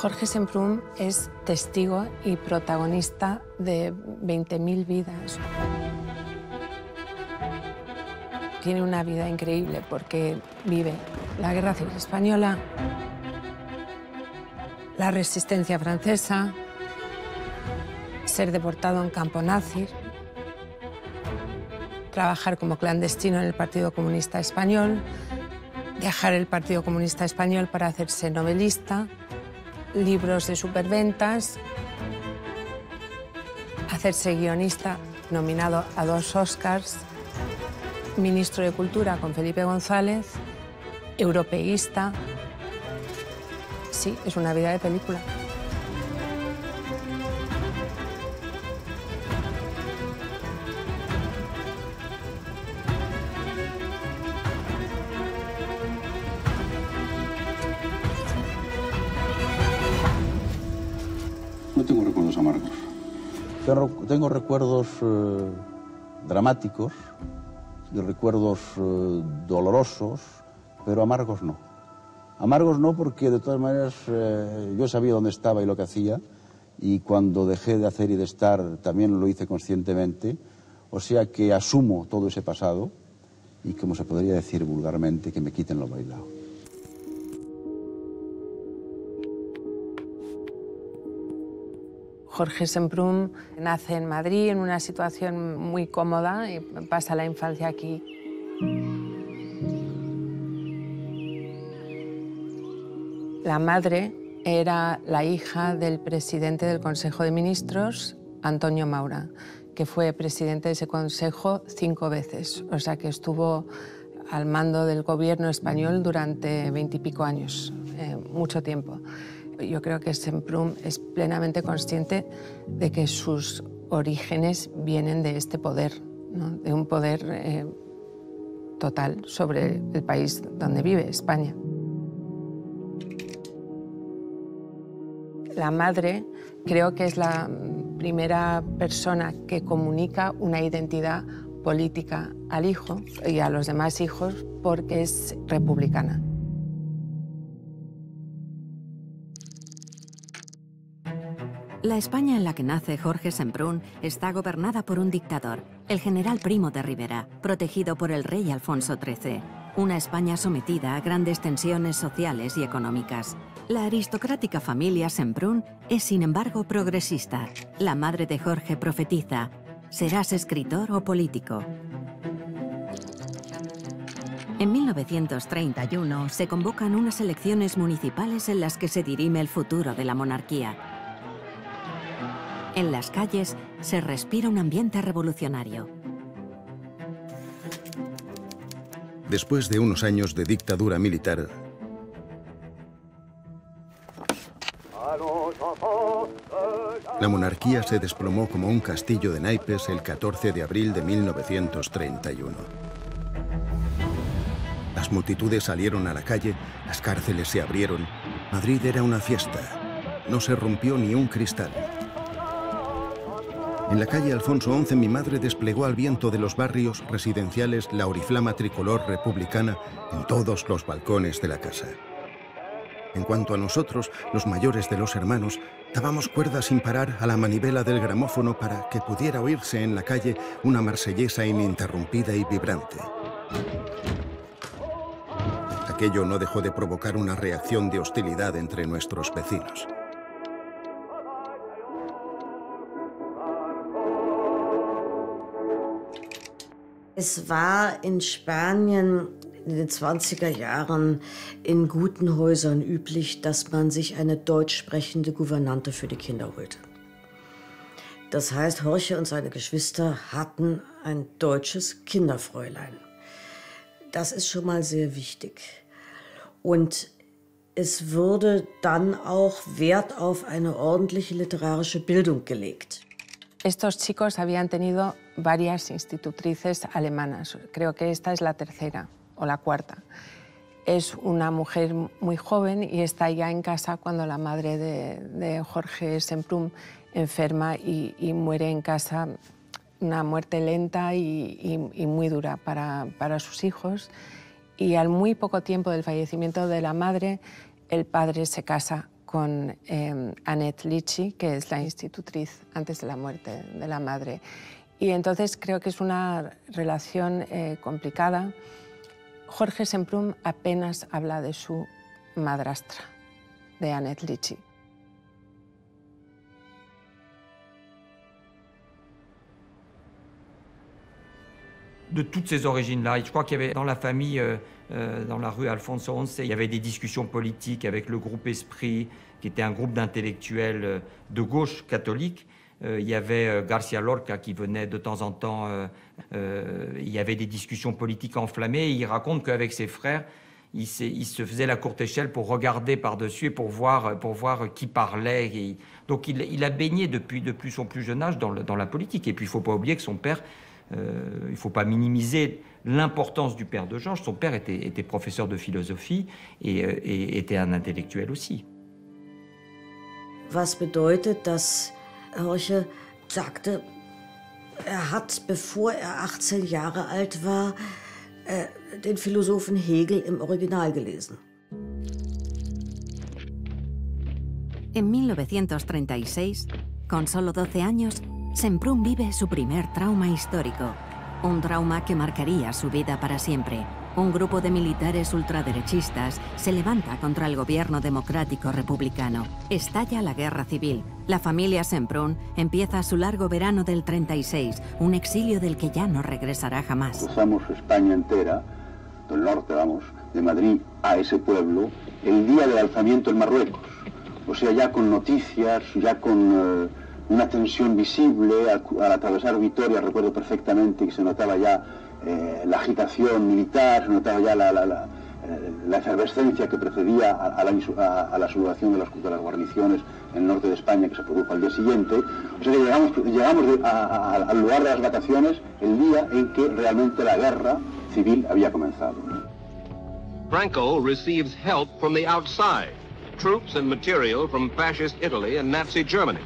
Jorge Semprún es testigo y protagonista de 20.000 vidas. Tiene una vida increíble porque vive la Guerra Civil Española, la resistencia francesa, ser deportado en campo nazi, trabajar como clandestino en el Partido Comunista Español, dejar el Partido Comunista Español para hacerse novelista, libros de superventas, hacerse guionista, nominado a 2 Oscars, ministro de Cultura con Felipe González, europeísta. Sí, es una vida de película. No tengo recuerdos amargos. Tengo recuerdos dramáticos y recuerdos dolorosos, pero amargos no. Amargos no, porque de todas maneras yo sabía dónde estaba y lo que hacía, y cuando dejé de hacer y de estar también lo hice conscientemente, o sea que asumo todo ese pasado y, como se podría decir vulgarmente, que me quiten lo bailado. Jorge Semprún nace en Madrid en una situación muy cómoda y pasa la infancia aquí. La madre era la hija del presidente del Consejo de Ministros, Antonio Maura, que fue presidente de ese consejo 5 veces, o sea que estuvo al mando del gobierno español durante 20 y pico años, mucho tiempo. Yo creo que Semprún es plenamente consciente de que sus orígenes vienen de este poder, ¿no? De un poder total sobre el país donde vive, España. La madre creo que es la primera persona que comunica una identidad política al hijo y a los demás hijos porque es republicana. La España en la que nace Jorge Semprún está gobernada por un dictador, el general Primo de Rivera, protegido por el rey Alfonso XIII. Una España sometida a grandes tensiones sociales y económicas. La aristocrática familia Semprún es, sin embargo, progresista. La madre de Jorge profetiza: serás escritor o político. En 1931 se convocan unas elecciones municipales en las que se dirime el futuro de la monarquía. En las calles se respira un ambiente revolucionario. Después de unos años de dictadura militar, la monarquía se desplomó como un castillo de naipes el 14 de abril de 1931. Las multitudes salieron a la calle, las cárceles se abrieron. Madrid era una fiesta. No se rompió ni un cristal. En la calle Alfonso XI, mi madre desplegó al viento de los barrios residenciales la oriflama tricolor republicana en todos los balcones de la casa. En cuanto a nosotros, los mayores de los hermanos, dábamos cuerda sin parar a la manivela del gramófono para que pudiera oírse en la calle una marsellesa ininterrumpida y vibrante. Aquello no dejó de provocar una reacción de hostilidad entre nuestros vecinos. Es war in Spanien in den 20er Jahren in guten Häusern üblich, dass man sich eine deutsch sprechende Gouvernante für die Kinder holte. Das heißt, Jorge und seine Geschwister hatten ein deutsches Kinderfräulein. Das ist schon mal sehr wichtig. Und es wurde dann auch Wert auf eine ordentliche literarische Bildung gelegt. Estos chicos habían tenido varias institutrices alemanas. Creo que esta es la tercera o la cuarta. Es una mujer muy joven y está ya en casa cuando la madre de Jorge Semprún enferma y muere en casa. Una muerte lenta y muy dura para sus hijos. Y al muy poco tiempo del fallecimiento de la madre, el padre se casa con Annette Litchi, que es la institutriz antes de la muerte de la madre. Y entonces creo que es una relación complicada. Jorge Semprún apenas habla de su madrastra, de Annette Litchi. De toutes ces origines-là. Je crois qu'il y avait dans la famille, dans la rue Alfonso XI, il y avait des discussions politiques avec le groupe Esprit, qui était un groupe d'intellectuels de gauche catholique. Il y avait García Lorca qui venait de temps en temps. Il y avait des discussions politiques enflammées. Et il raconte qu'avec ses frères, il se faisait la courte échelle pour regarder par-dessus et pour voir qui parlait. Et donc il a baigné depuis son plus jeune âge dans la politique. Et puis il ne faut pas oublier que son père, il ne faut pas minimiser l'importance du père de Georges. Son père était professeur de philosophie et était un intellectuel aussi. Was bedeutet, dass Jorge sagte, hat, bevor 18 Jahre alt war, den Philosophen Hegel im Original gelesen. En 1936, con solo 12 años, Semprún vive su primer trauma histórico. Un trauma que marcaría su vida para siempre. Un grupo de militares ultraderechistas se levanta contra el gobierno democrático republicano. Estalla la guerra civil. La familia Semprún empieza su largo verano del 36, un exilio del que ya no regresará jamás. Cruzamos España entera, del norte, vamos, de Madrid a ese pueblo, el día del alzamiento en Marruecos. O sea, ya con noticias, ya con una tensión visible. Al atravesar Vitoria, recuerdo perfectamente que se notaba ya la agitación militar, se notaba ya la efervescencia que precedía a la sublevación de las guarniciones en el norte de España, que se produjo al día siguiente. O sea que llegamos al lugar de las vacaciones el día en que realmente la guerra civil había comenzado. Franco receives help from the outside, troops and material from fascist Italy and Nazi Germany.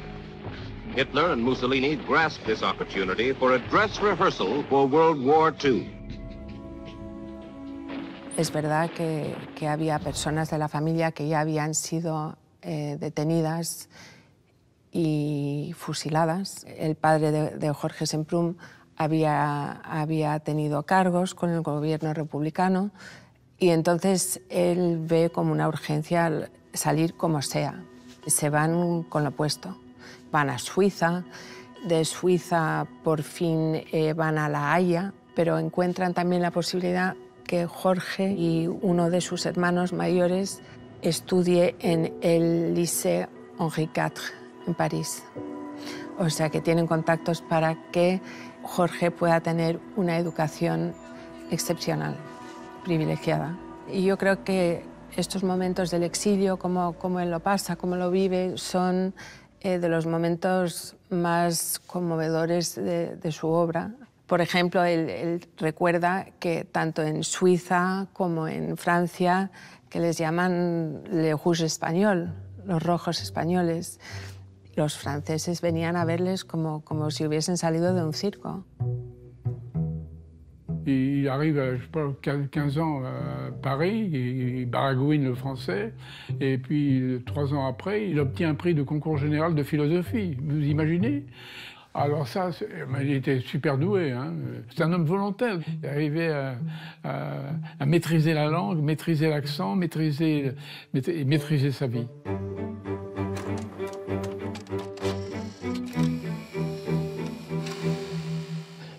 Hitler and Mussolini grasped this opportunity for a dress rehearsal for World War II. Es verdad que había personas de la familia que ya habían sido detenidas y fusiladas. El padre de Jorge Semprún había tenido cargos con el gobierno republicano y entonces él ve como una urgencia salir como sea. Se van con lo opuesto. Van a Suiza, de Suiza por fin van a La Haya, pero encuentran también la posibilidad que Jorge y uno de sus hermanos mayores estudie en el Lycée Henri IV en París. O sea que tienen contactos para que Jorge pueda tener una educación excepcional, privilegiada. Y yo creo que estos momentos del exilio, como él lo pasa, cómo lo vive, son de los momentos más conmovedores de su obra. Por ejemplo, él recuerda que tanto en Suiza como en Francia, que les llaman le rouge espagnol, los rojos españoles, los franceses venían a verles como si hubiesen salido de un circo. Il arrive à, je sais pas, 15 ans à Paris, il baragouine le français, et puis 3 ans après, il obtient un prix de concours général de philosophie. Vous imaginez? Alors ça, il était super doué, hein. C'est un homme volontaire. Il arrivait à maîtriser la langue, maîtriser l'accent, maîtriser sa vie.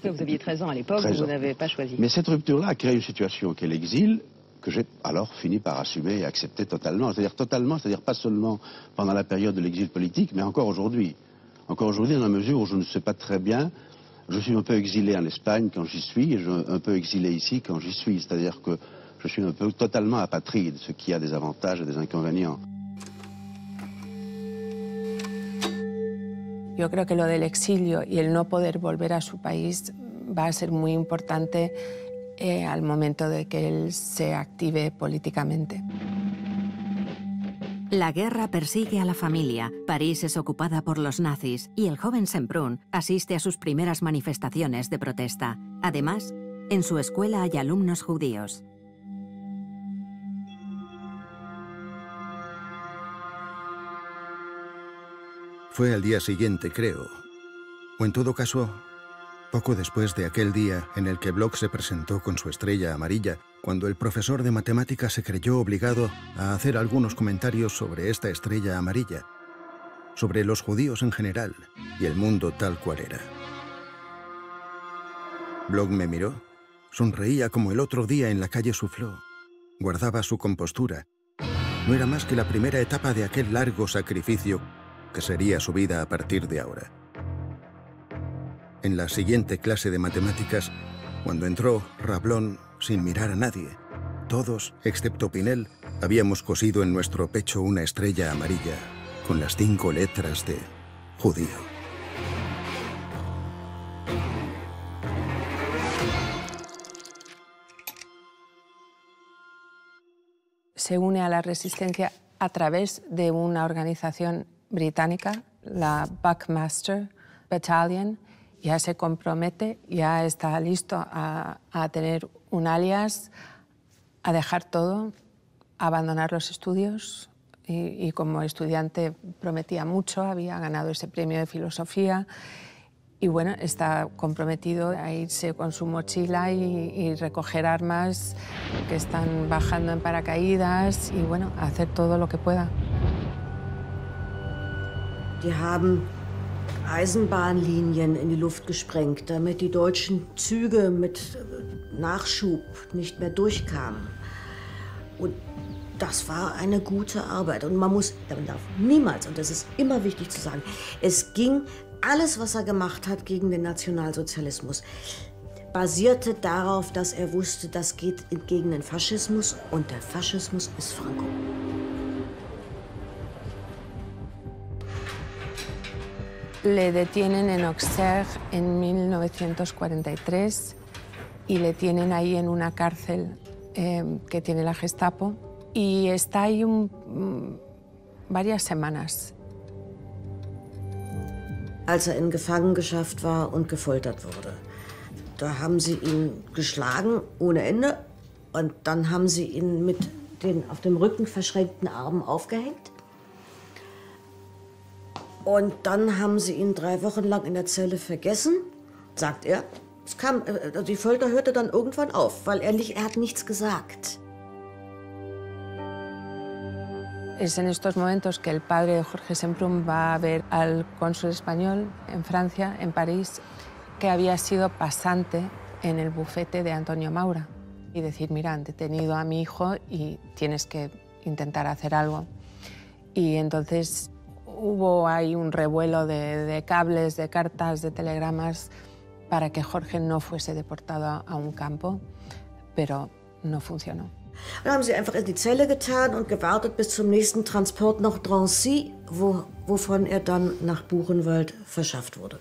Vous aviez 13 ans à l'époque, vous n'avez pas choisi. Mais cette rupture-là a créé une situation qu'est l'exil, que j'ai alors fini par assumer et accepter totalement. C'est-à-dire pas seulement pendant la période de l'exil politique, mais encore aujourd'hui. Encore aujourd'hui, dans la mesure où je ne sais pas très bien, je suis un peu exilé en Espagne quand j'y suis, et un peu exilé ici quand j'y suis. C'est-à-dire que je suis un peu totalement apatride, ce qui a des avantages et des inconvénients. Yo creo que lo del exilio y el no poder volver a su país va a ser muy importante al momento de que él se active políticamente. La guerra persigue a la familia, París es ocupada por los nazis y el joven Semprún asiste a sus primeras manifestaciones de protesta. Además, en su escuela hay alumnos judíos. Fue al día siguiente, creo. O en todo caso, poco después de aquel día en el que Bloch se presentó con su estrella amarilla, cuando el profesor de matemáticas se creyó obligado a hacer algunos comentarios sobre esta estrella amarilla, sobre los judíos en general y el mundo tal cual era. Bloch me miró, sonreía como el otro día en la calle Soufflot, guardaba su compostura. No era más que la primera etapa de aquel largo sacrificio que sería su vida a partir de ahora. En la siguiente clase de matemáticas, cuando entró Rablón sin mirar a nadie, todos, excepto Pinel, habíamos cosido en nuestro pecho una estrella amarilla con las 5 letras de judío. Se une a la resistencia a través de una organización británica, la Buckmaster Battalion. Ya se compromete, ya está listo a tener un alias, a dejar todo, a abandonar los estudios. Y como estudiante prometía mucho, había ganado ese premio de filosofía. Y bueno, está comprometido a irse con su mochila y recoger armas que están bajando en paracaídas y bueno, a hacer todo lo que pueda. Die haben Eisenbahnlinien in die Luft gesprengt, damit die deutschen Züge mit Nachschub nicht mehr durchkamen. Und das war eine gute Arbeit. Und man darf niemals, und das ist immer wichtig zu sagen, es ging, alles, was er gemacht hat gegen den Nationalsozialismus, basierte darauf, dass er wusste, das geht gegen den Faschismus und der Faschismus ist Franco. Le detienen en Auxerre en 1943 y le tienen ahí en una cárcel que tiene la Gestapo y está ahí varias semanas. Als er in Gefangenschaft war und gefoltert wurde, da haben sie ihn geschlagen ohne Ende und dann haben sie ihn mit den auf dem Rücken verschränkten Armen aufgehängt. Und dann haben sie ihn 3 Wochen lang in der Zelle vergessen, sagt er. Die Folter hörte dann irgendwann auf, weil er hat nichts gesagt. Es en estos momentos que el padre de Jorge Semprún va a ver al cónsul español en Francia, en París, que había sido pasante en el bufete de Antonio Maura. Y decir, mira, han detenido a mi hijo y tienes que intentar hacer algo. Y entonces hubo ahí un revuelo de cables, de cartas, de telegramas para que Jorge no fuese deportado a un campo, pero no funcionó. Dann haben sie einfach in die Zelle getan und gewartet bis zum nächsten Transport nach Drancy, wovon er dann nach Buchenwald verschafft wurde.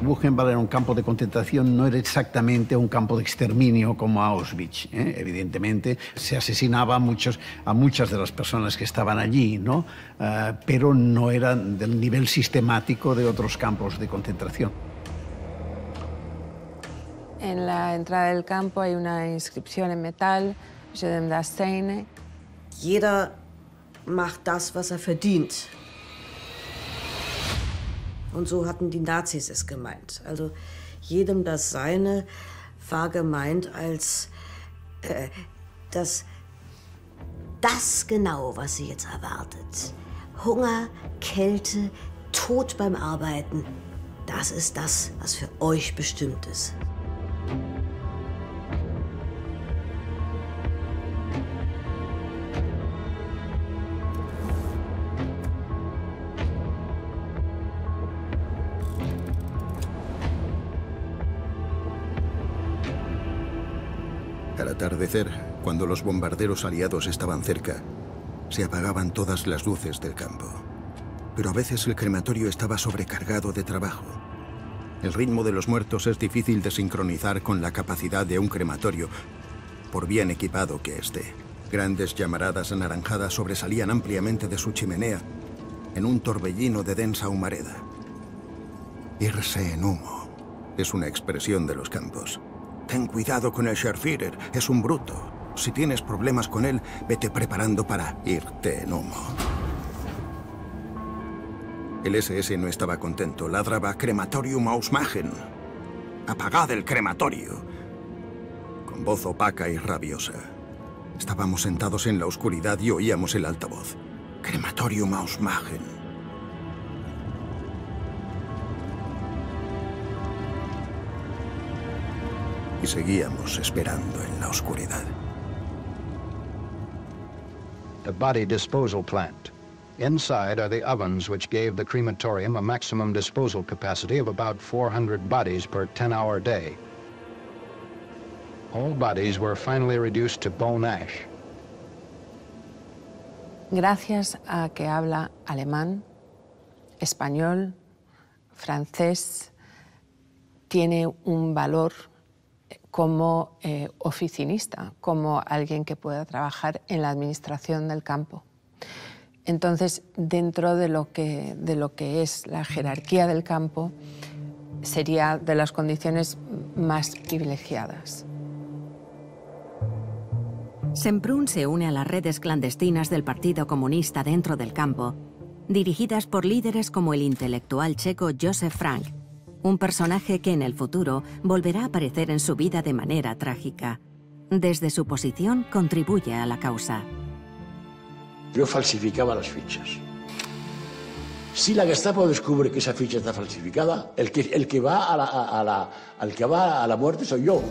Buchenwald era un campo de concentración, no era exactamente un campo de exterminio como Auschwitz. Evidentemente se asesinaba a muchas de las personas que estaban allí, ¿no? Pero no era del nivel sistemático de otros campos de concentración. En la entrada del campo hay una inscripción en metal, Je dem das Seine. Jeder macht das, was er verdient. Und so hatten die Nazis es gemeint. Also jedem das Seine war gemeint als das genau, was sie jetzt erwartet. Hunger, Kälte, Tod beim Arbeiten. Das ist das, was für euch bestimmt ist. Al atardecer, cuando los bombarderos aliados estaban cerca, se apagaban todas las luces del campo. Pero a veces el crematorio estaba sobrecargado de trabajo. El ritmo de los muertos es difícil de sincronizar con la capacidad de un crematorio, por bien equipado que esté. Grandes llamaradas anaranjadas sobresalían ampliamente de su chimenea en un torbellino de densa humareda. Irse en humo es una expresión de los campos. Ten cuidado con el Scharführer, es un bruto. Si tienes problemas con él, vete preparando para irte en humo. El SS no estaba contento, ladraba Crematorium ausmachen. Apagad el crematorio. Con voz opaca y rabiosa. Estábamos sentados en la oscuridad y oíamos el altavoz. Crematorium ausmachen. Y seguíamos esperando en la oscuridad. The body disposal plant. Inside are the ovens which gave the crematorium a maximum disposal capacity of about 400 bodies per 10-hour day. All bodies were finally reduced to bone ash. Gracias a que habla alemán, español, francés, tiene un valor como oficinista, como alguien que pueda trabajar en la administración del campo. Entonces, dentro de lo que es la jerarquía del campo, sería de las condiciones más privilegiadas. Semprún se une a las redes clandestinas del Partido Comunista dentro del campo, dirigidas por líderes como el intelectual checo Josef Frank, un personaje que en el futuro volverá a aparecer en su vida de manera trágica. Desde su posición contribuye a la causa. Yo falsificaba las fichas. Si la Gestapo descubre que esa ficha está falsificada, el que va a la muerte soy yo.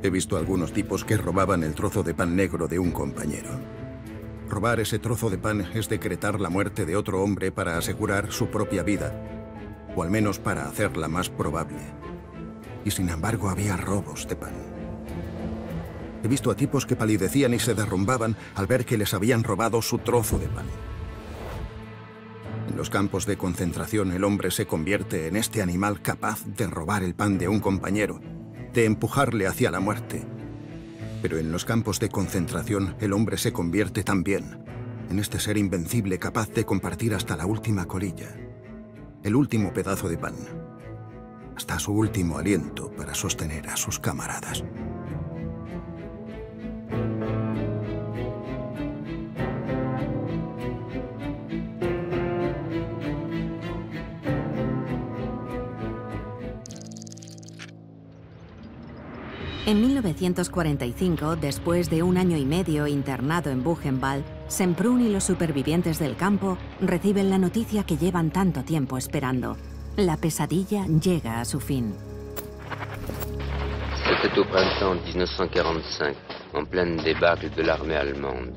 He visto a algunos tipos que robaban el trozo de pan negro de un compañero. Robar ese trozo de pan es decretar la muerte de otro hombre para asegurar su propia vida, o al menos para hacerla más probable. Y sin embargo había robos de pan. He visto a tipos que palidecían y se derrumbaban al ver que les habían robado su trozo de pan. En los campos de concentración el hombre se convierte en este animal capaz de robar el pan de un compañero, de empujarle hacia la muerte. Pero en los campos de concentración el hombre se convierte también en este ser invencible capaz de compartir hasta la última colilla, el último pedazo de pan, hasta su último aliento para sostener a sus camaradas. En 1945, después de un año y medio internado en Buchenwald, Semprún y los supervivientes del campo reciben la noticia que llevan tanto tiempo esperando. La pesadilla llega a su fin. C'était au printemps 1945, en pleine débâcle de l'armée allemande.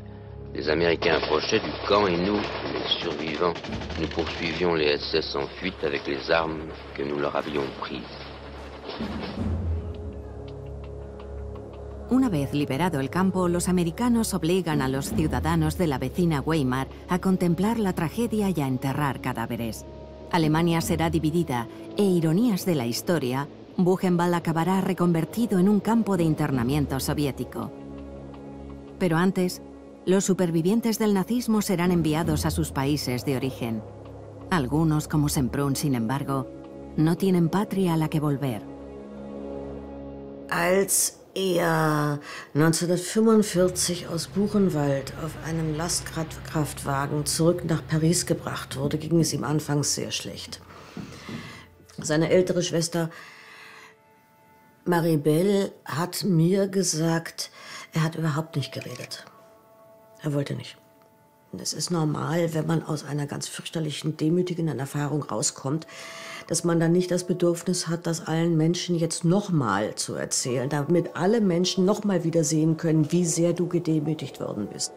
Les Américains approchaient du camp et nous, les survivants, nous poursuivions les SS en fuite avec les armes que nous leur avions prises. Una vez liberado el campo, los americanos obligan a los ciudadanos de la vecina Weimar a contemplar la tragedia y a enterrar cadáveres. Alemania será dividida e, ironías de la historia, Buchenwald acabará reconvertido en un campo de internamiento soviético. Pero antes, los supervivientes del nazismo serán enviados a sus países de origen. Algunos, como Semprún, sin embargo, no tienen patria a la que volver. Als er 1945 aus Buchenwald auf einem Lastkraftwagen zurück nach Paris gebracht wurde, ging es ihm anfangs sehr schlecht. Seine ältere Schwester Maribel hat mir gesagt, er hat überhaupt nicht geredet. Er wollte nicht. Es ist normal, wenn man aus einer ganz fürchterlichen, demütigenden Erfahrung rauskommt, dass man dann nicht das Bedürfnis hat, das allen Menschen jetzt nochmal zu erzählen, damit alle Menschen nochmal wieder sehen können, wie sehr du gedemütigt worden bist.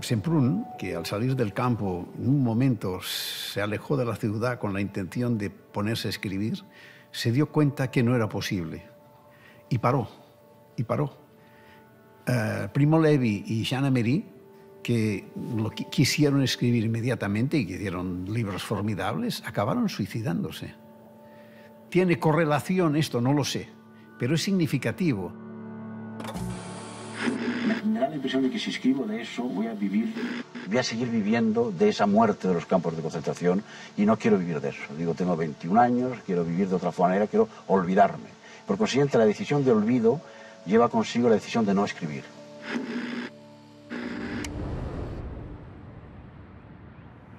Semprún, que al salir del campo en un momento se alejó de la ciudad con la intención de ponerse a escribir, se dio cuenta que no era posible y paró. Primo Levi y Jean Améry que lo quisieron escribir inmediatamente y que hicieron libros formidables, acabaron suicidándose. ¿Tiene correlación esto? No lo sé, pero es significativo. Me da la impresión de que si escribo de eso voy a seguir viviendo de esa muerte de los campos de concentración y no quiero vivir de eso. Digo, tengo 21 años, quiero vivir de otra manera, quiero olvidarme. Por consiguiente, la decisión de olvido lleva consigo la decisión de no escribir.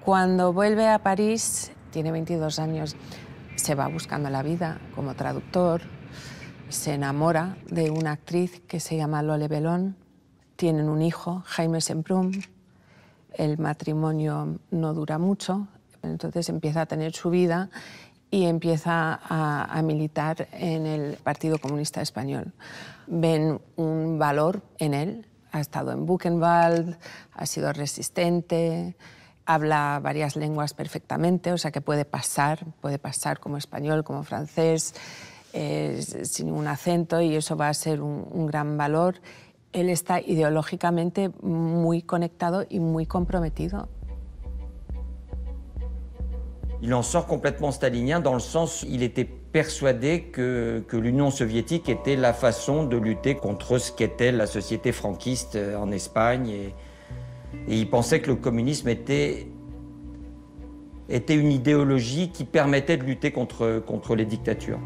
Cuando vuelve a París, tiene 22 años, se va buscando la vida como traductor, se enamora de una actriz que se llama Lole Bellon, tienen un hijo, Jaime Semprún, el matrimonio no dura mucho, entonces empieza a tener su vida y empieza a militar en el Partido Comunista Español. Ven un valor en él, ha estado en Buchenwald, ha sido resistente, habla varias lenguas perfectamente, o sea que puede pasar como español, como francés, sin ningún acento, y eso va a ser un gran valor. Él está ideológicamente muy conectado y muy comprometido. Il en sort complètement stalinien dans le sens où il était persuadé que l'Union soviétique était la façon de lutter contre ce qu'était la société franquiste en Espagne. Et il pensait que le communisme était une idéologie qui permettait de lutter contre les dictatures.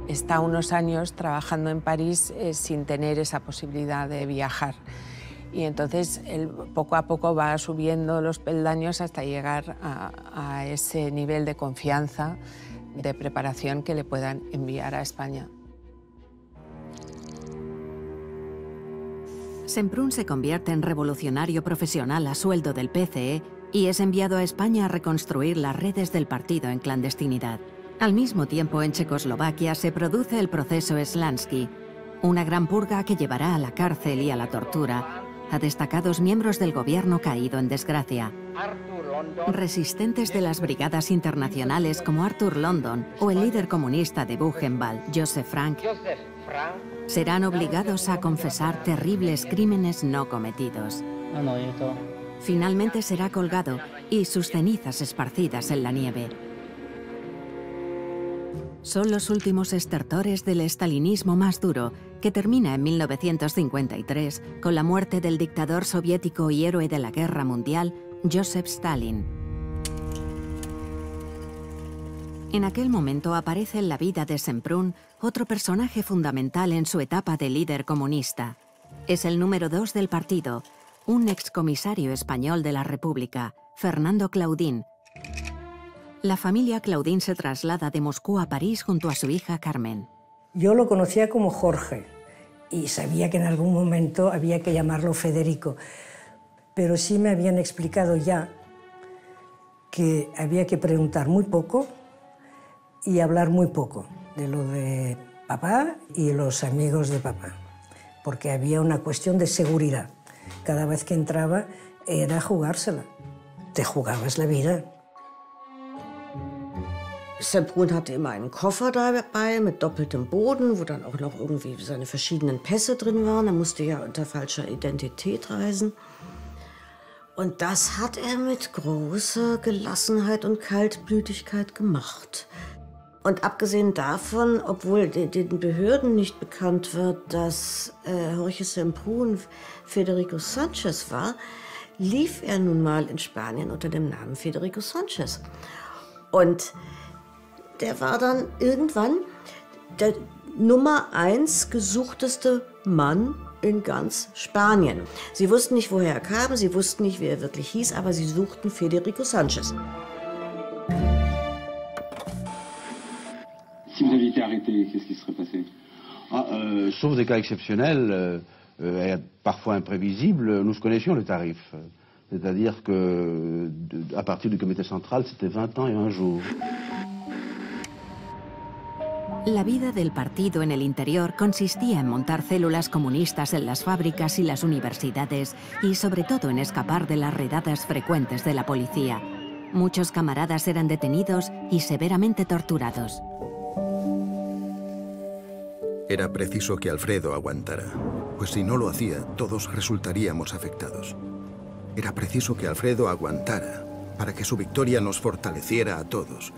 Está unos años trabajando en París sin tener esa posibilidad de viajar. Y entonces él poco a poco va subiendo los peldaños hasta llegar a ese nivel de confianza, de preparación que le puedan enviar a España. Semprún se convierte en revolucionario profesional a sueldo del PCE y es enviado a España a reconstruir las redes del partido en clandestinidad. Al mismo tiempo, en Checoslovaquia se produce el proceso Slansky, una gran purga que llevará a la cárcel y a la tortura a destacados miembros del gobierno caído en desgracia. Resistentes de las brigadas internacionales como Arthur London o el líder comunista de Buchenwald, Josef Frank, serán obligados a confesar terribles crímenes no cometidos. Finalmente será colgado y sus cenizas esparcidas en la nieve. Son los últimos estertores del estalinismo más duro, que termina en 1953 con la muerte del dictador soviético y héroe de la Guerra Mundial, Joseph Stalin. En aquel momento aparece en la vida de Semprún otro personaje fundamental en su etapa de líder comunista. Es el número 2 del partido, un excomisario español de la República, Fernando Claudín. La familia Claudín se traslada de Moscú a París junto a su hija Carmen. Yo lo conocía como Jorge y sabía que en algún momento había que llamarlo Federico, pero sí me habían explicado ya que había que preguntar muy poco y hablar muy poco de lo de papá y los amigos de papá, porque había una cuestión de seguridad. Cada vez que entraba era jugársela, te jugabas la vida. Semprún hatte immer einen Koffer dabei mit doppeltem Boden, wo dann auch noch irgendwie seine verschiedenen Pässe drin waren. Er musste ja unter falscher Identität reisen. Und das hat er mit großer Gelassenheit und Kaltblütigkeit gemacht. Und abgesehen davon, obwohl den Behörden nicht bekannt wird, dass Jorge Semprún Federico Sánchez war, lief er nun mal in Spanien unter dem Namen Federico Sánchez. Und der war dann irgendwann der Nummer 1 gesuchteste Mann in ganz Spanien. Sie wussten nicht, woher er kam, sie wussten nicht, wie er wirklich hieß, aber sie suchten Federico Sánchez. Si vous aviez été arrêté, qu'est-ce qui serait passé? Sauf des cas exceptionnels et parfois imprévisibles, nous connaissions le tarif. C'est-à-dire qu'à partir du comité central, c'était 20 ans et 1 jour. La vida del partido en el interior consistía en montar células comunistas en las fábricas y las universidades y sobre todo en escapar de las redadas frecuentes de la policía. Muchos camaradas eran detenidos y severamente torturados. Era preciso que Alfredo aguantara. pues si no lo hacía, todos resultaríamos afectados. Era preciso que Alfredo aguantara para que su victoria nos fortaleciera a todos.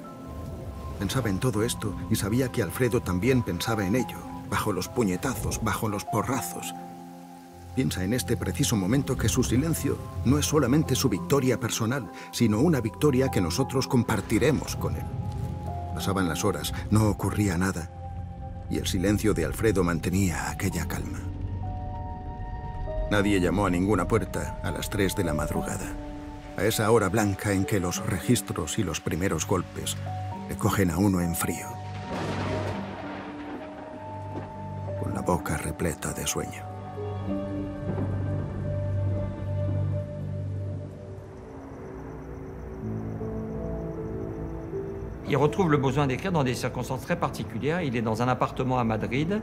Pensaba en todo esto y sabía que Alfredo también pensaba en ello, bajo los puñetazos, bajo los porrazos. Piensa en este preciso momento que su silencio no es solamente su victoria personal, sino una victoria que nosotros compartiremos con él. Pasaban las horas, no ocurría nada, y el silencio de Alfredo mantenía aquella calma. Nadie llamó a ninguna puerta a las 3 de la madrugada, a esa hora blanca en que los registros y los primeros golpes le cogen a uno en frío, con la boca repleta de sueño. Il retrouve le besoin d'écrire dans des circonstances très particulières. Il est dans un appartement à Madrid,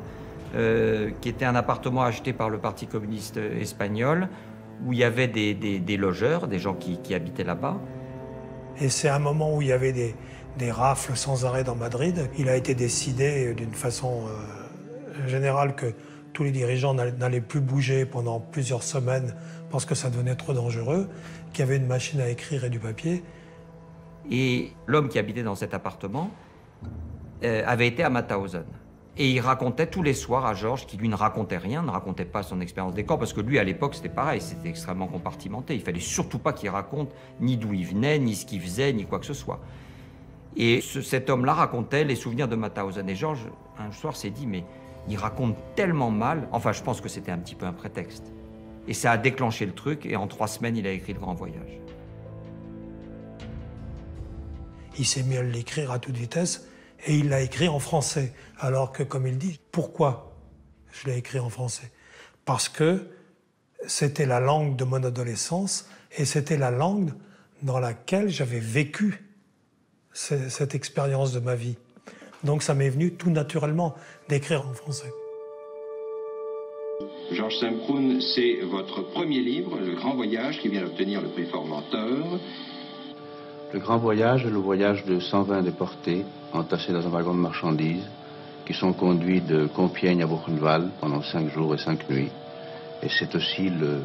qui était un appartement acheté par le Parti communiste espagnol, où il y avait des logeurs, des gens qui habitaient là-bas. Et c'est un moment où il y avait des rafles sans arrêt dans Madrid. Il a été décidé d'une façon générale que tous les dirigeants n'allaient plus bouger pendant plusieurs semaines parce que ça devenait trop dangereux, qu'il y avait une machine à écrire et du papier. Et l'homme qui habitait dans cet appartement avait été à Mauthausen. Et il racontait tous les soirs à Georges, qui lui ne racontait rien, ne racontait pas son expérience des camps, parce que lui, à l'époque, c'était pareil, c'était extrêmement compartimenté. Il fallait surtout pas qu'il raconte ni d'où il venait, ni ce qu'il faisait, ni quoi que ce soit. Et cet homme-là racontait les souvenirs de Mauthausen. Et Georges, un soir, s'est dit, mais il raconte tellement mal. Enfin, je pense que c'était un petit peu un prétexte. Et ça a déclenché le truc, et en 3 semaines, il a écrit Le Grand Voyage. Il s'est mis à l'écrire à toute vitesse et il l'a écrit en français. Alors que, comme il dit, pourquoi je l'ai écrit en français? Parce que c'était la langue de mon adolescence et c'était la langue dans laquelle j'avais vécu cette expérience de ma vie. Donc ça m'est venu tout naturellement d'écrire en français. Georges Semprún, c'est votre premier livre, Le Grand Voyage, qui vient d'obtenir le prix Formentor. Le Grand Voyage est le voyage de 120 déportés entassés dans un wagon de marchandises qui sont conduits de Compiègne à Buchenwald pendant 5 jours et 5 nuits. Et c'est aussi le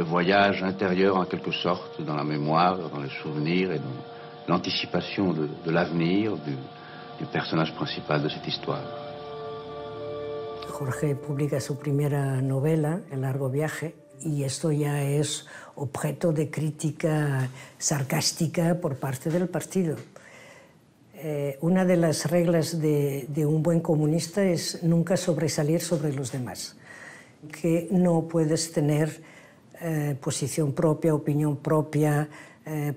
voyage intérieur en quelque sorte dans la mémoire, dans les souvenirs et dans l'anticipation de l'avenir du personnage principal de cette histoire. Jorge publica su primera novela, El largo viaje, y esto ya es objeto de crítica sarcástica por parte del partido. Una de las reglas de un buen comunista es nunca sobresalir sobre los demás, que no puedes tener posición propia, opinión propia,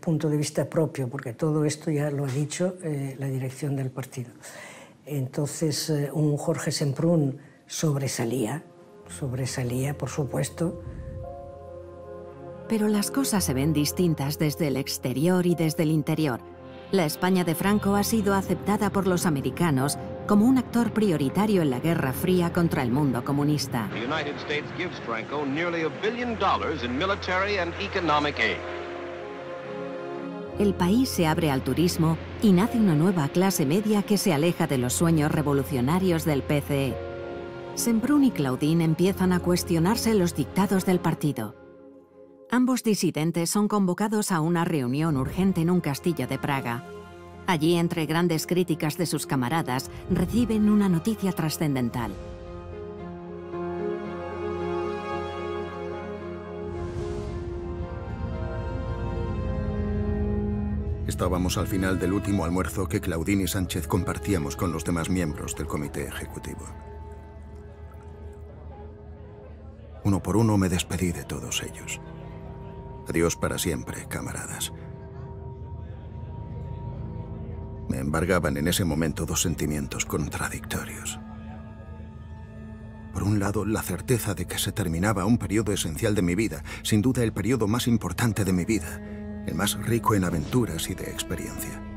punto de vista propio, porque todo esto ya lo ha dicho la dirección del partido. Entonces, un Jorge Semprún sobresalía, por supuesto. Pero las cosas se ven distintas desde el exterior y desde el interior. La España de Franco ha sido aceptada por los americanos como un actor prioritario en la Guerra Fría contra el mundo comunista. The United States gives Franco nearly $1 billion in military and economic aid. El país se abre al turismo y nace una nueva clase media que se aleja de los sueños revolucionarios del PCE. Semprún y Claudine empiezan a cuestionarse los dictados del partido. Ambos disidentes son convocados a una reunión urgente en un castillo de Praga. Allí, entre grandes críticas de sus camaradas, reciben una noticia trascendental. Estábamos al final del último almuerzo que Claudine y Sánchez compartíamos con los demás miembros del comité ejecutivo. Uno por uno me despedí de todos ellos. Adiós para siempre, camaradas. Me embargaban en ese momento 2 sentimientos contradictorios. Por un lado, la certeza de que se terminaba un periodo esencial de mi vida, sin duda el periodo más importante de mi vida, el más rico en aventuras y de experiencia.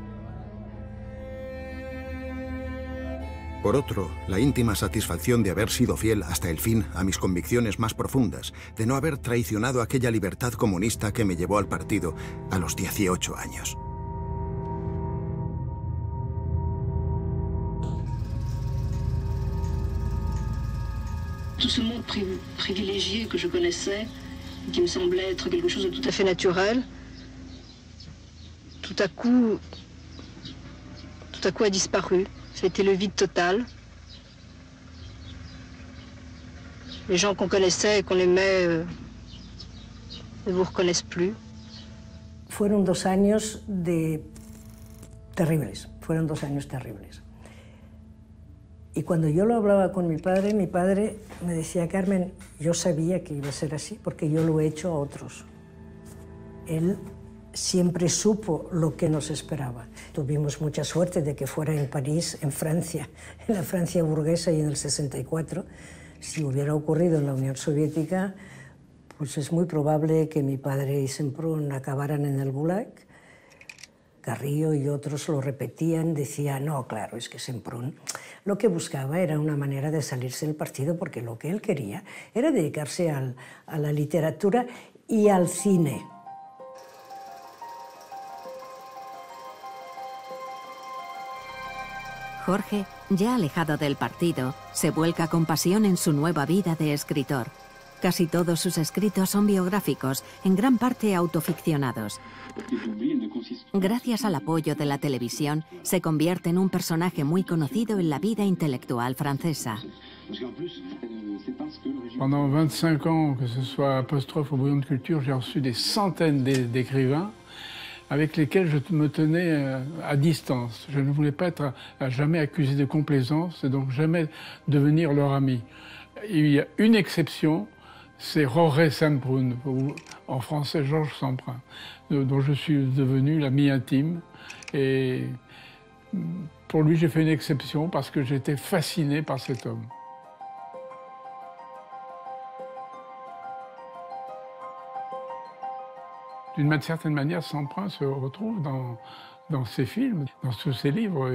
Por otro, la íntima satisfacción de haber sido fiel hasta el fin a mis convicciones más profundas, de no haber traicionado aquella libertad comunista que me llevó al partido a los 18 años. Tout ce monde privilégié que je connaissais, qui me semblait être quelque chose de tout à fait naturel, tout à coup a disparu. C'était le vide total. Les gens qu'on connaissait et qu'on aimait ne vous reconnaissent plus. Fueron 2 años terribles, fueron 2 años terribles. Y cuando yo lo hablaba con mi padre me decía, Carmen, yo sabía que iba a ser así porque yo lo he hecho a otros. Él siempre supo lo que nos esperaba. Tuvimos mucha suerte de que fuera en París, en Francia, en la Francia burguesa y en el 64. Si hubiera ocurrido en la Unión Soviética, pues es muy probable que mi padre y Semprún acabaran en el Gulag. Carrillo y otros lo repetían, decían, no, claro, es que Semprún lo que buscaba era una manera de salirse del partido porque lo que él quería era dedicarse a la literatura y al cine. Jorge, ya alejado del partido, se vuelca con pasión en su nueva vida de escritor. Casi todos sus escritos son biográficos, en gran parte autoficcionados. Gracias al apoyo de la televisión, se convierte en un personaje muy conocido en la vida intelectual francesa. Pendant 25 ans, que ce soit Apostrophe ou Bouillon de Culture, j'ai reçu des centaines d'écrivains avec lesquels je me tenais à distance. Je ne voulais pas être à jamais accusé de complaisance et donc jamais devenir leur ami. Il y a une exception, c'est Roré Semprún, ou en français Georges Semprún, dont je suis devenu l'ami intime. Et pour lui, j'ai fait une exception parce que j'étais fasciné par cet homme. D'une certaine manière, Semprún se retrouve dans ses films, dans tous ses livres.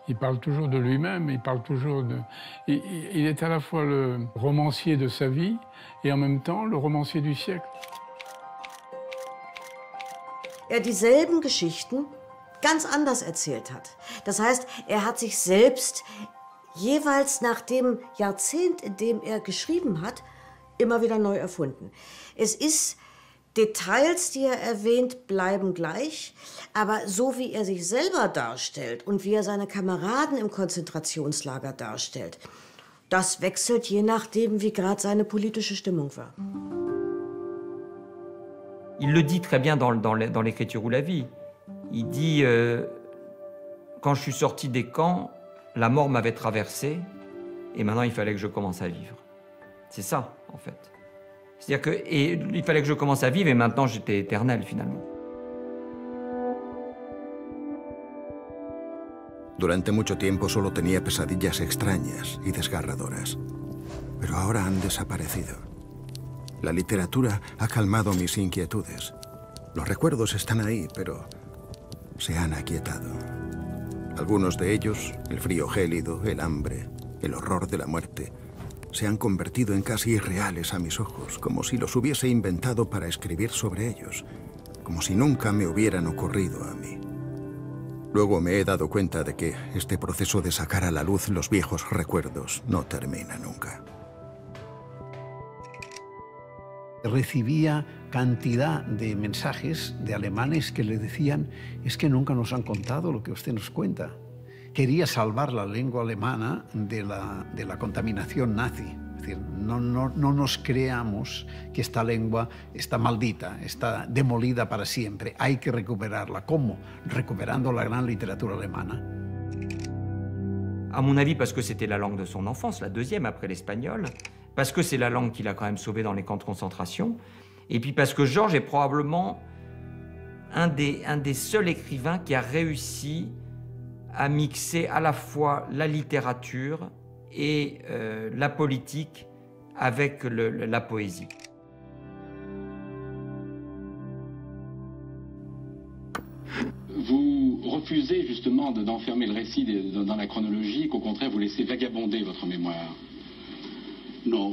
Il parle toujours de lui-même, il parle toujours de... Il est à la fois le romancier de sa vie et en même temps le romancier du siècle. Dieselben Geschichten ganz anders erzählt hat. Das heißt, hat sich selbst jeweils nach dem Jahrzehnt, in dem geschrieben hat, immer wieder neu erfunden. Es ist Details, die erwähnt, bleiben gleich, aber so wie sich selber darstellt und wie seine Kameraden im Konzentrationslager darstellt, das wechselt je nachdem, wie gerade seine politische Stimmung war. Il le dit très bien dans l'écriture ou la vie. Il dit quand je suis sorti des camps, la mort m'avait traversé et maintenant il fallait que je commence à vivre. C'est ça, en fait. C'est-à-dire qu'il fallait que je commence à vivre et maintenant j'étais éternel finalement. Durante mucho tiempo solo tenía pesadillas extrañas y desgarradoras, pero ahora han desaparecido. La literatura ha calmado mis inquietudes. Los recuerdos están ahí, pero se han aquietado. Algunos de ellos, el frío gélido, el hambre, el horror de la muerte, se han convertido en casi irreales a mis ojos, como si los hubiese inventado para escribir sobre ellos, como si nunca me hubieran ocurrido a mí. Luego me he dado cuenta de que este proceso de sacar a la luz los viejos recuerdos no termina nunca. Recibía cantidad de mensajes de alemanes que le decían, es que nunca nos han contado lo que usted nos cuenta. Quería salvar la lengua alemana de la contaminación nazi. Es decir, no nos creamos que esta lengua está maldita, está demolida para siempre. Hay que recuperarla. ¿Cómo? Recuperando la gran literatura alemana. À mon avis, parce que c'était la langue de son enfance, la deuxième après l'espagnol, parce que c'est la langue qu'il a quand même sauvée dans les camps de concentration, et puis parce que Georges est probablement un des seuls écrivains qui a réussi à mixer à la fois la littérature et la politique avec la poésie. Vous refusez justement d'enfermer le récit dans la chronologie, qu'au contraire vous laissez vagabonder votre mémoire. Non,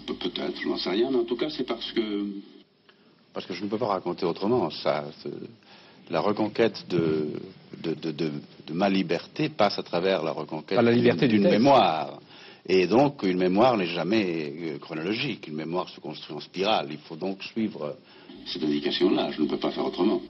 peut-être, je n'en sais rien, mais en tout cas c'est parce que je ne peux pas raconter autrement. La reconquête de ma liberté passe à travers la reconquête d'une mémoire. Et donc, une mémoire n'est jamais chronologique. Une mémoire se construit en spirale. Il faut donc suivre cette indication-là. Je ne peux pas faire autrement.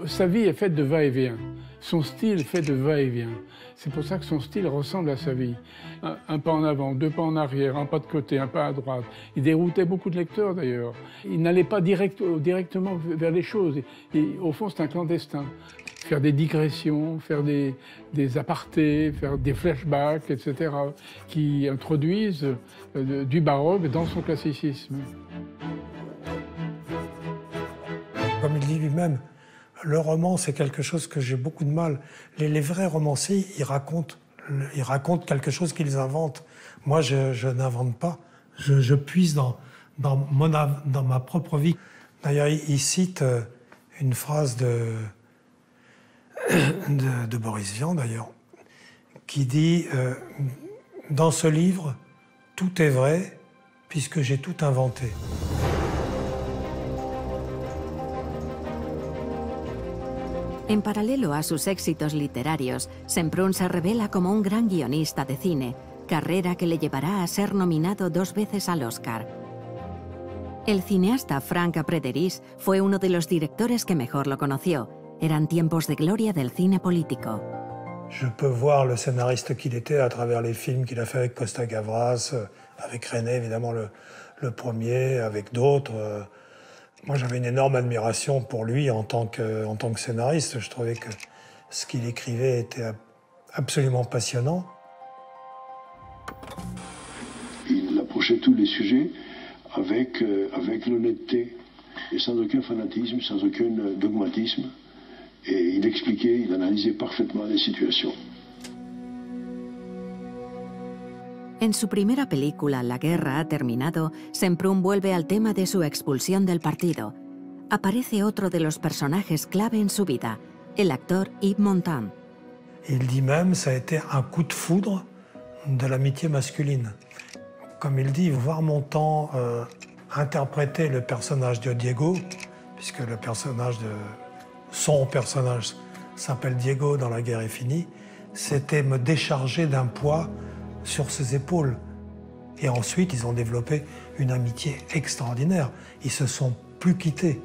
Sa vie est faite de va-et-vient. Son style est fait de va-et-vient. C'est pour ça que son style ressemble à sa vie. Un pas en avant, deux pas en arrière, un pas de côté, un pas à droite. Il déroutait beaucoup de lecteurs d'ailleurs. Il n'allait pas directement vers les choses. Et, au fond, c'est un clandestin. Faire des digressions, faire des apartés, faire des flashbacks, etc., qui introduisent du baroque dans son classicisme. Comme il dit lui-même, le roman, c'est quelque chose que j'ai beaucoup de mal. Les vrais romanciers, ils racontent quelque chose qu'ils inventent. Moi, je n'invente pas. Je puise dans ma propre vie. D'ailleurs, il cite une phrase de Boris Vian, d'ailleurs, qui dit « Dans ce livre, tout est vrai, puisque j'ai tout inventé ». En paralelo a sus éxitos literarios, Semprún se revela como un gran guionista de cine, carrera que le llevará a ser nominado 2 veces al Oscar. El cineasta Franck Prederis fue uno de los directores que mejor lo conoció. Eran tiempos de gloria del cine político. Je peux voir le scénariste qu'il était à travers les films qu'il a fait avec Costa Gavras, avec René, évidemment le premier, avec d'autres. Moi, j'avais une énorme admiration pour lui en tant que scénariste. Je trouvais que ce qu'il écrivait était absolument passionnant. Il approchait tous les sujets avec l'honnêteté et sans aucun fanatisme, sans aucun dogmatisme. Et il expliquait, il analysait parfaitement les situations. En su primera película, La guerra ha terminado, Semprún vuelve al tema de su expulsión del partido. Aparece otro de los personajes clave en su vida, el actor Yves Montand. Il dit même, ça a été un coup de foudre de l'amitié masculine. Comme il dit, voir Montand interpréter le personnage de Diego, puisque son personnage s'appelle Diego dans La guerre est finie, c'était me décharger d'un poids sur ses épaules. Et ensuite, ils ont développé une amitié extraordinaire. Ils se sont plus quittés.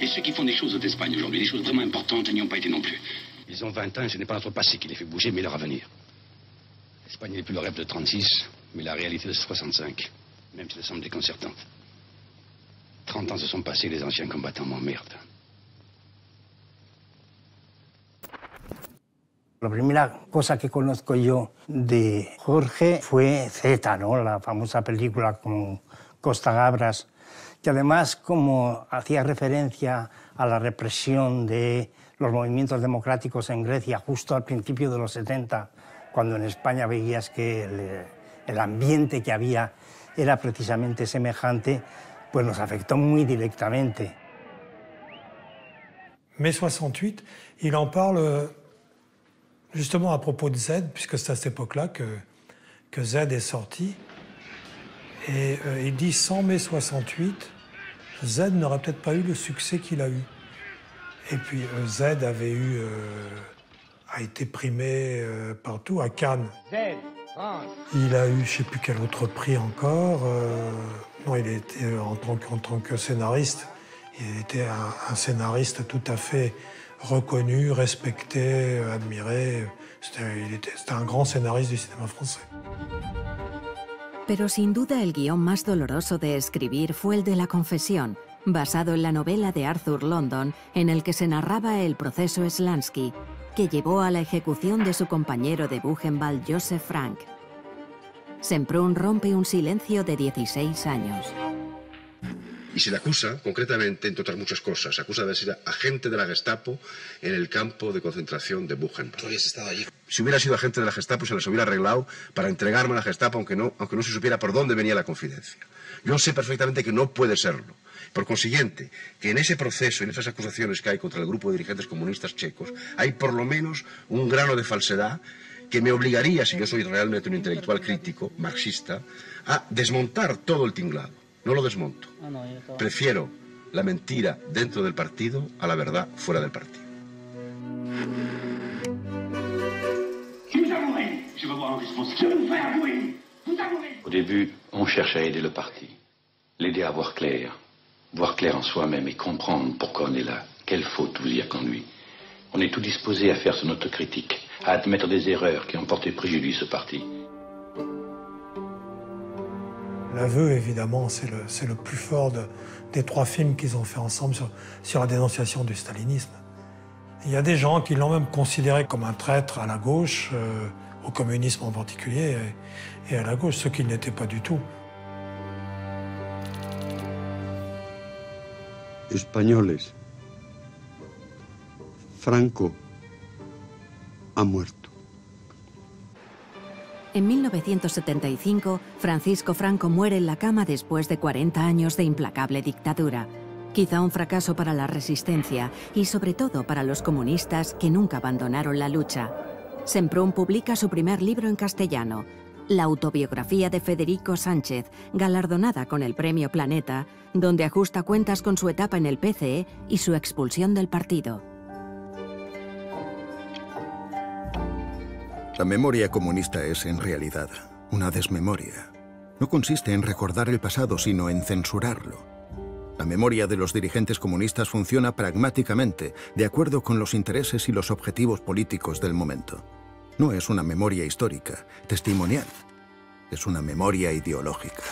Et ceux qui font des choses en Espagne aujourd'hui, des choses vraiment importantes, n'y ont pas été non plus. Ils ont 20 ans et ce n'est pas notre passé qui les fait bouger, mais leur avenir. L'Espagne n'est plus le rêve de 36, mais la réalité de 65, même si elle semble déconcertante. 30 ans se sont passés, les anciens combattants m'emmerdent. La primera cosa que conozco yo de Jorge fue Z, ¿no? La famosa película con Costa Gavras, que además como hacía referencia a la represión de los movimientos democráticos en Grecia justo al principio de los 70, cuando en España veías que el ambiente que había era precisamente semejante, pues nos afectó muy directamente. Mai 68, il en parle justement à propos de Z, puisque c'est à cette époque-là que Z est sorti. Et il dit, sans mai 68, Z n'aurait peut-être pas eu le succès qu'il a eu. Et puis Z a été primé partout, à Cannes. Il a eu, je ne sais plus quel autre prix encore. Non, il était en tant que scénariste, il était un scénariste tout à fait reconnu, respecté, admiré. C'était un grand scénariste du cinéma français. Pero sin duda el guión más doloroso de escribir fue el de La confesión, basado en la novela de Arthur London, en el que se narraba el proceso Slansky, que llevó a la ejecución de su compañero de Buchenwald, Joseph Frank. Semprún rompe un silencio de 16 años. Y se le acusa, concretamente, entre otras muchas cosas, se acusa de ser agente de la Gestapo en el campo de concentración de Buchenwald. ¿Tú habías estado allí? Si hubiera sido agente de la Gestapo, se les hubiera arreglado para entregarme a la Gestapo, aunque no se supiera por dónde venía la confidencia. Yo sé perfectamente que no puede serlo. Por consiguiente, que en ese proceso, en esas acusaciones que hay contra el grupo de dirigentes comunistas checos, hay por lo menos un grano de falsedad que me obligaría, si yo soy realmente un intelectual crítico, marxista, a desmontar todo el tinglado. No lo desmonto. Prefiero la mentira dentro del partido a la verdad fuera del partido. Au début, on cherche à aider le parti, l'aider à voir clair en soi-même et comprendre pourquoi on est là, quelle faute vous y a conduit. On est tout disposé à faire son autocritique, à admettre des erreurs qui ont porté préjudice au parti. L'aveu, évidemment, c'est le plus fort des 3 films qu'ils ont fait ensemble sur la dénonciation du stalinisme. Il y a des gens qui l'ont même considéré comme un traître à la gauche, au communisme en particulier, et à la gauche, ce qu'il n'était pas du tout. Españoles, Franco ha muerto. En 1975, Francisco Franco muere en la cama después de 40 años de implacable dictadura. Quizá un fracaso para la resistencia y sobre todo para los comunistas que nunca abandonaron la lucha. Semprún publica su primer libro en castellano, la autobiografía de Federico Sánchez, galardonada con el Premio Planeta, donde ajusta cuentas con su etapa en el PCE y su expulsión del partido. La memoria comunista es, en realidad, una desmemoria. No consiste en recordar el pasado, sino en censurarlo. La memoria de los dirigentes comunistas funciona pragmáticamente, de acuerdo con los intereses y los objetivos políticos del momento. No es una memoria histórica, testimonial. Es una memoria ideológica.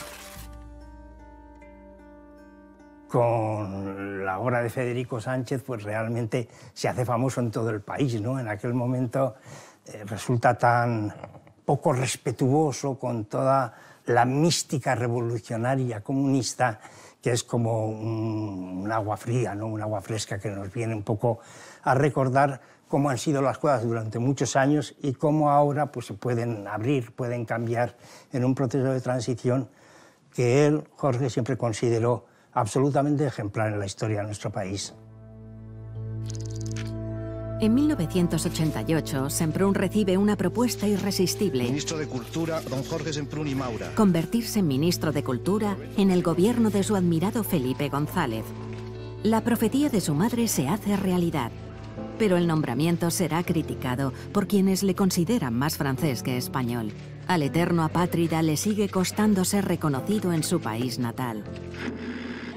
Con la obra de Federico Sánchez, pues realmente se hace famoso en todo el país, ¿no? En aquel momento resulta tan poco respetuoso con toda la mística revolucionaria comunista, que es como un agua fría, ¿no? Un agua fresca que nos viene un poco a recordar cómo han sido las cosas durante muchos años y cómo ahora pues, se pueden abrir, pueden cambiar en un proceso de transición que él, Jorge, siempre consideró absolutamente ejemplar en la historia de nuestro país. En 1988, Semprún recibe una propuesta irresistible. Ministro de Cultura, don Jorge Semprún y Maura. Convertirse en ministro de Cultura en el gobierno de su admirado Felipe González. La profecía de su madre se hace realidad, pero el nombramiento será criticado por quienes le consideran más francés que español. Al eterno apátrida le sigue costando ser reconocido en su país natal.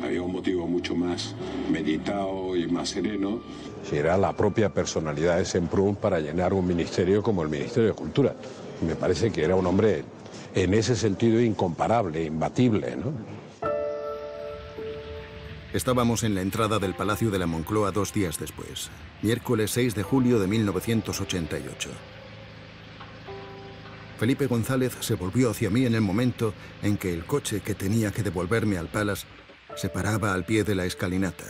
Había un motivo mucho más meditado y más sereno. Si era la propia personalidad de Semprún para llenar un ministerio como el Ministerio de Cultura. Me parece que era un hombre en ese sentido incomparable, imbatible, ¿no? Estábamos en la entrada del Palacio de la Moncloa 2 días después, miércoles 6 de julio de 1988. Felipe González se volvió hacia mí en el momento en que el coche que tenía que devolverme al Palace se paraba al pie de la escalinata.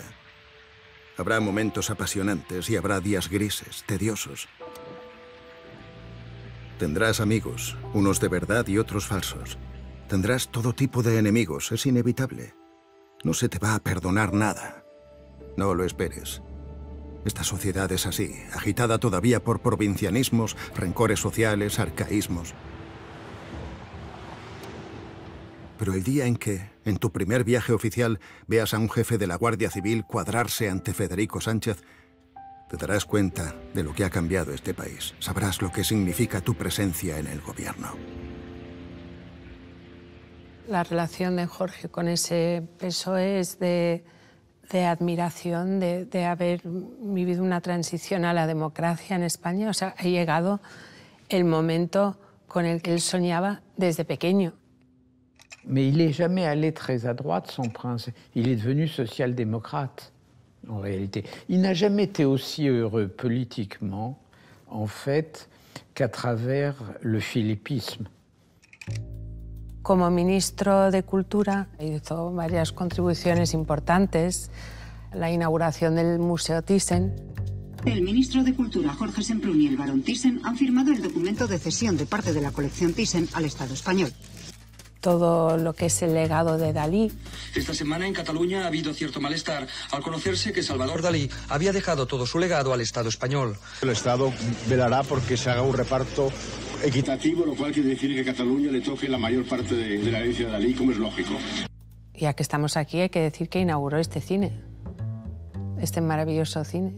Habrá momentos apasionantes y habrá días grises, tediosos. Tendrás amigos, unos de verdad y otros falsos. Tendrás todo tipo de enemigos, es inevitable. No se te va a perdonar nada. No lo esperes. Esta sociedad es así, agitada todavía por provincianismos, rencores sociales, arcaísmos. Pero el día en que, en tu primer viaje oficial, veas a un jefe de la Guardia Civil cuadrarse ante Federico Sánchez, te darás cuenta de lo que ha cambiado este país. Sabrás lo que significa tu presencia en el gobierno. La relación de Jorge con ese PSOE es de admiración, de haber vivido una transición a la democracia en España. O sea, ha llegado el momento con el que él soñaba desde pequeño. Mais il n'est jamais allé très à droite, son prince. Il est devenu social-démocrate, en réalité. Il n'a jamais été aussi heureux politiquement, en fait, qu'à travers le filipisme. Como ministro de Cultura hizo varias contribuciones importantes. La inauguración del Museo Thyssen. El ministro de Cultura, Jorge Semprún, y el barón Thyssen han firmado el documento de cesión de parte de la colección Thyssen al Estado español. Todo lo que es el legado de Dalí. Esta semana en Cataluña ha habido cierto malestar al conocerse que Salvador Dalí había dejado todo su legado al Estado español. El Estado velará porque se haga un reparto equitativo, lo cual quiere decir que a Cataluña le toque la mayor parte de la herencia de Dalí, como es lógico. Ya que estamos aquí, hay que decir que inauguró este cine, este maravilloso cine.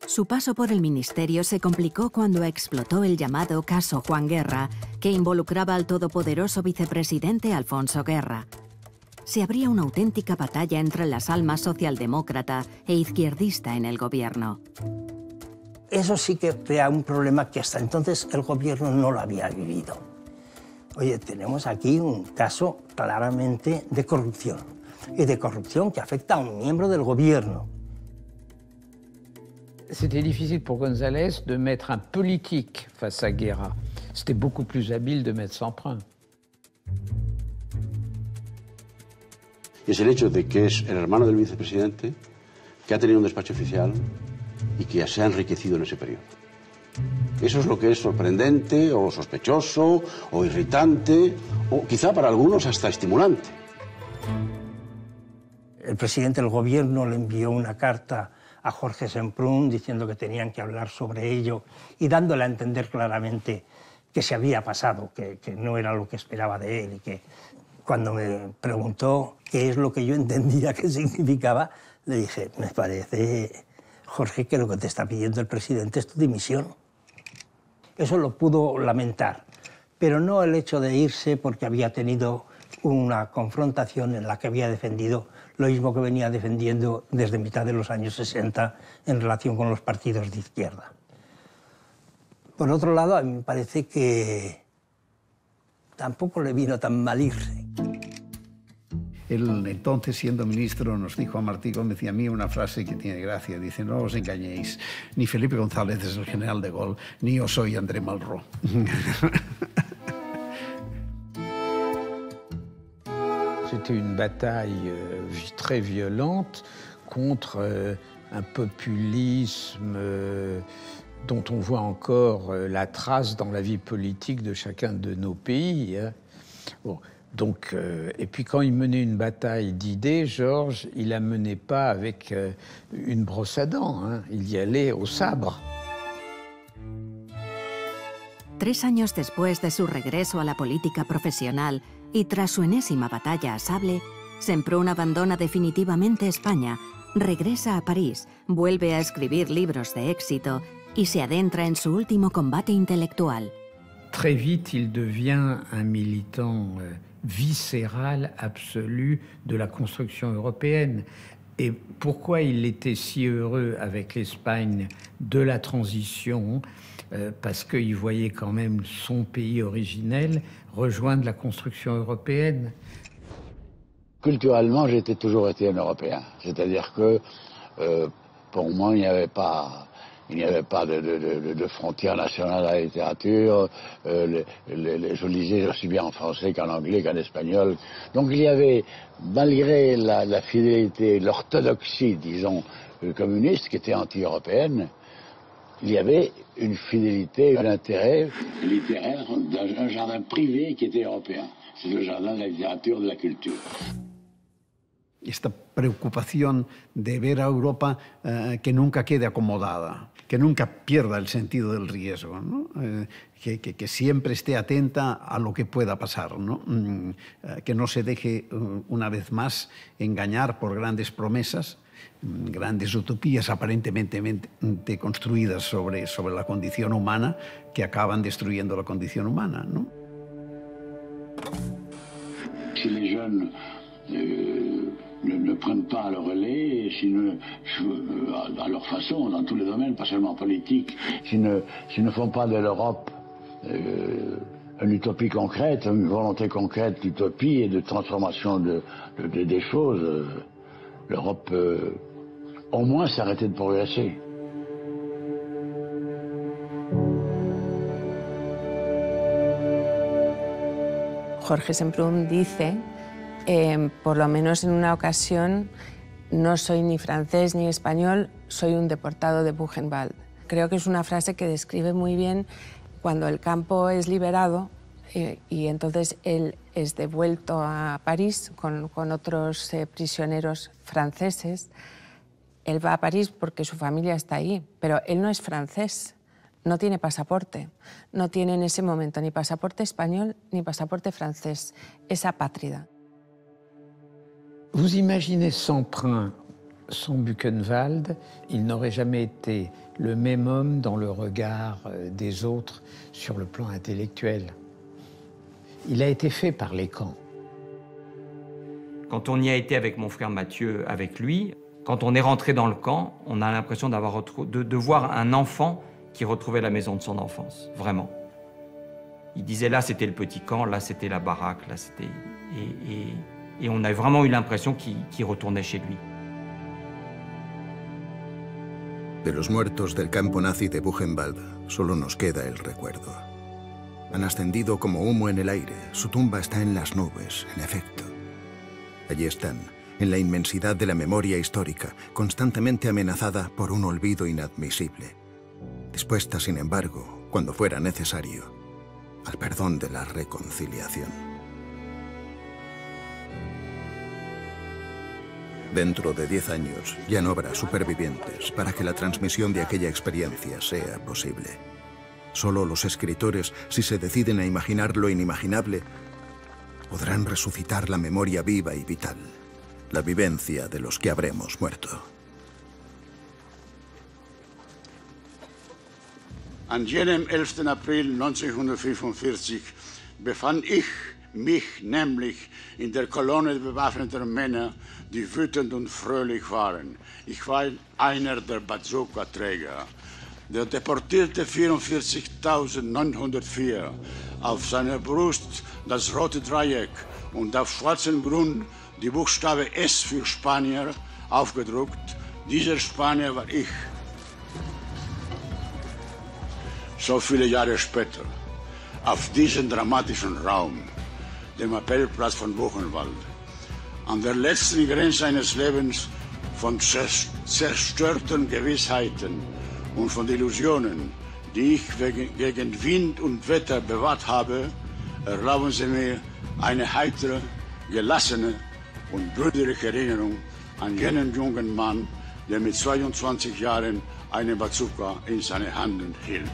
Su paso por el ministerio se complicó cuando explotó el llamado caso Juan Guerra, que involucraba al todopoderoso vicepresidente Alfonso Guerra. Se abría una auténtica batalla entre las almas socialdemócrata e izquierdista en el gobierno. Eso sí que crea un problema que hasta entonces el gobierno no lo había vivido. Oye, tenemos aquí un caso claramente de corrupción, y de corrupción que afecta a un miembro del gobierno. C'était difficile pour González de mettre un politique face à Guerra. C'était beaucoup plus habile de mettre Semprin. Es el hecho de que es el hermano del vicepresidente, que ha tenido un despacho oficial y que se ha enriquecido en ese periodo. Eso es lo que es sorprendente, o sospechoso, o irritante, o quizá para algunos hasta estimulante. El presidente del gobierno le envió una carta a Jorge Semprún diciendo que tenían que hablar sobre ello y dándole a entender claramente que se había pasado, que no era lo que esperaba de él, y que cuando me preguntó qué es lo que yo entendía que significaba, le dije, me parece, Jorge, que lo que te está pidiendo el presidente es tu dimisión. Eso lo pudo lamentar, pero no el hecho de irse porque había tenido una confrontación en la que había defendido lo mismo que venía defendiendo desde mitad de los años 60 en relación con los partidos de izquierda. Por otro lado, a mí me parece que tampoco le vino tan mal irse. Él, entonces, siendo ministro, nos dijo a Martí Gómez y a mí una frase que tiene gracia. Dice, no os engañéis, ni Felipe González es el general de Gaulle, ni yo soy André Malraux. C'était une bataille très violente contre un populisme dont on voit encore la trace dans la vie politique de chacun de nos pays. Bon, donc, et puis quand il menait une bataille d'idées, Georges, il la menait pas avec une brosse à dents, hein, il y allait au sabre. 3 años después de su regreso a la política profesional y tras su enésima batalla a sable, Semprún abandona definitivamente España, regresa a París, vuelve a escribir libros de éxito y se adentra en su último combate intelectual. Très vite, il devient un militant viscéral, absolu de la construction européenne. Et pourquoi il était si heureux avec l'Espagne de la transition? Parce qu'il voyait quand même son pays originel rejoindre la construction européenne. Culturellement, j'ai toujours été un Européen. C'est-à-dire que pour moi, il n'y avait pas de frontières nationales à la littérature. Je lisais aussi bien en français qu'en anglais qu'en espagnol. Donc il y avait, malgré la fidélité, l'orthodoxie, disons, communiste, qui était anti-européenne, il y avait une fidélité, un intérêt littéraire d'un jardin privé qui était européen. C'est le jardin de la littérature, de la culture. Esta preocupación de ver a Europa que nunca quede acomodada, que nunca pierda el sentido del riesgo, ¿no? Que siempre esté atenta a lo que pueda pasar, ¿no? Que no se deje una vez más engañar por grandes promesas, grandes utopías aparentemente construidas sobre la condición humana que acaban destruyendo la condición humana, ¿no? Si les jeunes ne prennent pas le relais, à leur façon, dans tous les domaines, pas seulement politique, s'ils ne font pas de l'Europe une utopie concrète, une volonté concrète d'utopie et de transformation des choses, l'Europe peut au moins s'arrêter de progresser. Jorge Semprún dice, por lo menos en una ocasión, no soy ni francés ni español, soy un deportado de Buchenwald. Creo que es una frase que describe muy bien cuando el campo es liberado y entonces él es devuelto a París con otros prisioneros franceses. Él va a París porque su familia está ahí, pero él no es francés, no tiene pasaporte. No tiene en ese momento ni pasaporte español ni pasaporte francés. Es apátrida. Vous imaginez sans Prin, sans Buchenwald, il n'aurait jamais été le même homme dans le regard des autres sur le plan intellectuel. Il a été fait par les camps. Quand on y a été avec mon frère Mathieu, avec lui, quand on est rentré dans le camp, on a l'impression de voir un enfant qui retrouvait la maison de son enfance, vraiment. Il disait là c'était le petit camp, là c'était la baraque, là c'était... Et on a vraiment eu l'impression qu'il retournait chez lui. De los muertos del campo nazi de Buchenwald solo nos queda el recuerdo. Han ascendido como humo en el aire, su tumba está en las nubes, en efecto. Allí están, en la inmensidad de la memoria histórica, constantemente amenazada por un olvido inadmisible, dispuesta, sin embargo, cuando fuera necesario, al perdón de la reconciliación. Dentro de 10 años ya no habrá supervivientes para que la transmisión de aquella experiencia sea posible. Solo los escritores, si se deciden a imaginar lo inimaginable, podrán resucitar la memoria viva y vital, la vivencia de los que habremos muerto. An jenem 11. April 1945 befand ich mich nämlich in der Kolonne bewaffneter Männer, die wütend und fröhlich waren. Ich war einer der Bazooka-Träger. Der deportierte 44.904, auf seiner Brust das rote Dreieck und auf schwarzem Grund die Buchstabe S für Spanier aufgedruckt. Dieser Spanier war ich. So viele Jahre später, auf diesem dramatischen Raum, dem Appellplatz von Buchenwald, an der letzten Grenze eines Lebens von zerstörten Gewissheiten und von Illusionen, die ich gegen Wind und Wetter bewahrt habe, erlauben Sie mir eine heitere, gelassene und brüderliche Erinnerung an jenen jungen Mann, der mit 22 Jahren eine Bazooka in seinen Händen hielt.